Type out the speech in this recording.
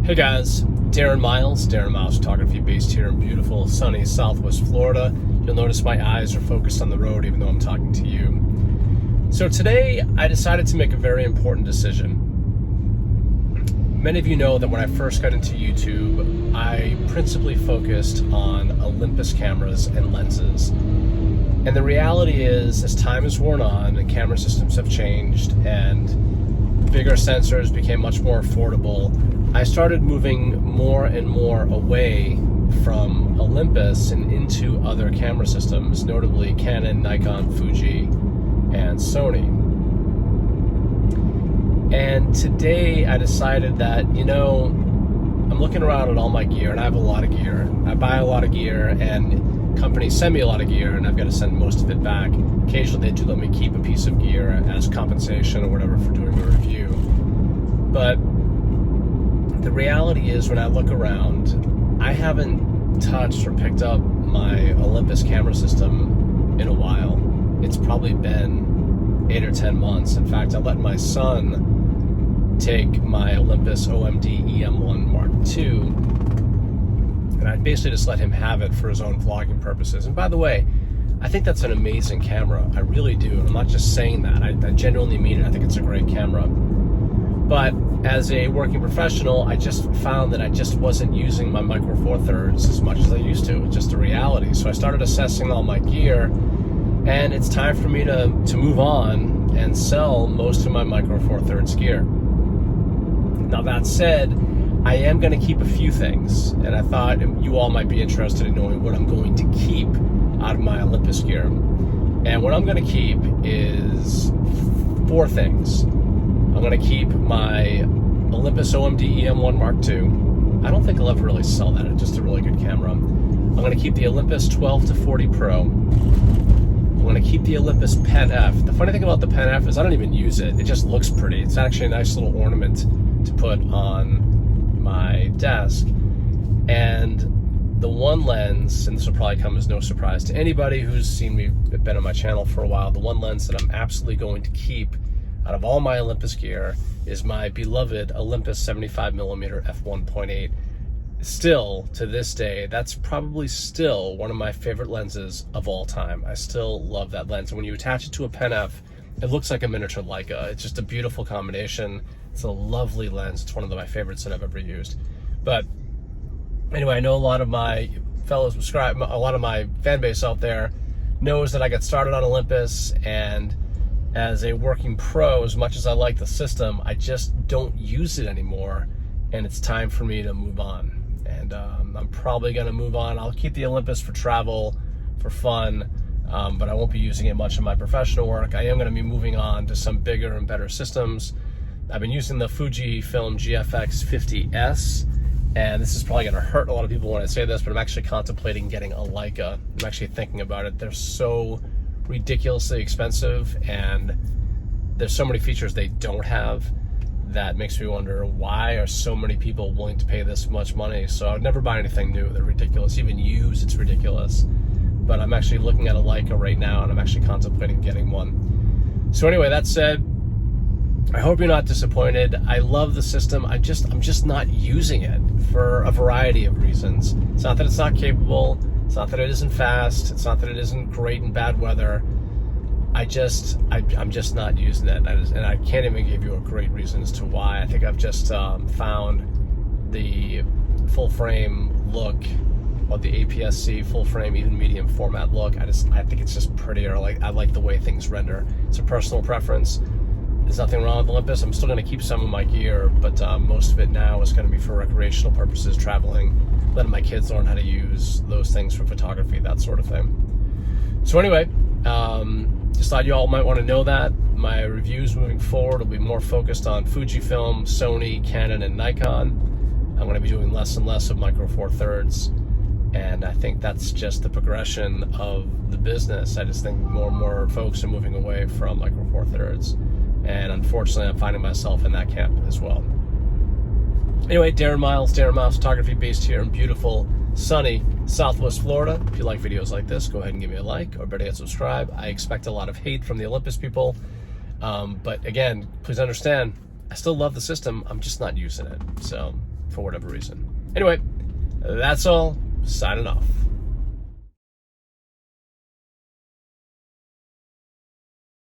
Hey guys, Darren Miles Photography, based here in beautiful, sunny Southwest Florida. You'll notice my eyes are focused on the road even though I'm talking to you. So today I decided to make a very important decision. Many of you know that when I first got into YouTube, I principally focused on Olympus cameras and lenses. And the reality is, as time has worn on and camera systems have changed and bigger sensors became much more affordable, I started moving more and more away from Olympus and into other camera systems, notably Canon, Nikon, Fuji, and Sony. And today I decided that, I'm looking around at all my gear, and I have a lot of gear. I buy a lot of gear, and companies send me a lot of gear, and I've got to send most of it back. Occasionally they do let me keep a piece of gear as compensation or whatever for doing a review. But the reality is, when I look around, I haven't touched or picked up my Olympus camera system in a while. It's probably been 8 or 10 months. In fact, I let my son take my Olympus OMD EM1 Mark II, and I basically just let him have it for his own vlogging purposes. And by the way, I think that's an amazing camera. I really do. And I'm not just saying that. I genuinely mean it. I think it's a great camera. But as a working professional, I just found that I just wasn't using my Micro Four Thirds as much as I used to. It's just a reality. So I started assessing all my gear, and it's time for me to move on and sell most of my Micro Four Thirds gear. Now that said, I am going to keep a few things, and I thought you all might be interested in knowing what I'm going to keep out of my Olympus gear. And what I'm going to keep is 4 things. I'm going to keep my Olympus OMD EM1 Mark II. I don't think I'll ever really sell that. It's just a really good camera. I'm going to keep the Olympus 12 to 40 Pro. I'm going to keep the Olympus Pen F. The funny thing about the Pen F is I don't even use it. It just looks pretty. It's actually a nice little ornament to put on my desk. And the one lens, and this will probably come as no surprise to anybody who's seen me, been on my channel for a while, the one lens that I'm absolutely going to keep out of all my Olympus gear is my beloved Olympus 75mm f1.8. Still, to this day, that's probably still one of my favorite lenses of all time. I still love that lens. And when you attach it to a Pen F, it looks like a miniature Leica. It's just a beautiful combination. It's a lovely lens. It's one of my favorites that I've ever used. But anyway, I know a lot of my fellow subscribers, a lot of my fan base out there knows that I got started on Olympus, and as a working pro, as much as I like the system, I just don't use it anymore, and it's time for me to move on. And I'm probably going to move on. I'll keep the Olympus for travel, for fun, but I won't be using it much in my professional work. I am going to be moving on to some bigger and better systems. I've been using the Fujifilm GFX 50S, and this is probably going to hurt a lot of people when I say this, but I'm actually contemplating getting a Leica. I'm actually thinking about it. They're so ridiculously expensive, and there's so many features they don't have that makes me wonder, why are so many people willing to pay this much money? So I would never buy anything new. They're ridiculous. Even used, it's ridiculous. But I'm actually looking at a Leica right now, and I'm actually contemplating getting one. So anyway, that said, I hope you're not disappointed. I love the system. I'm just not using it for a variety of reasons. It's not that it's not capable. It's not that it isn't fast. It's not that it isn't great in bad weather. I'm just not using it. And I can't even give you a great reason as to why. I think I've just found the full frame look, or the APS-C full frame, even medium format look. I think it's just prettier. I like the way things render. It's a personal preference. There's nothing wrong with Olympus. I'm still going to keep some of my gear, but most of it now is going to be for recreational purposes, traveling, letting my kids learn how to use those things for photography, that sort of thing. So anyway, just thought you all might want to know that. My reviews moving forward will be more focused on Fujifilm, Sony, Canon, and Nikon. I'm going to be doing less and less of Micro Four Thirds, and I think that's just the progression of the business. I just think more and more folks are moving away from Micro Four Thirds, and unfortunately I'm finding myself in that camp as well. Anyway, Darren Miles Photography, based here in beautiful, sunny Southwest Florida. If you like videos like this, go ahead and give me a like, or better yet, subscribe. I expect a lot of hate from the Olympus people, but again, please understand, I still love the system. I'm just not using it. So for whatever reason. Anyway, that's all. Signing off.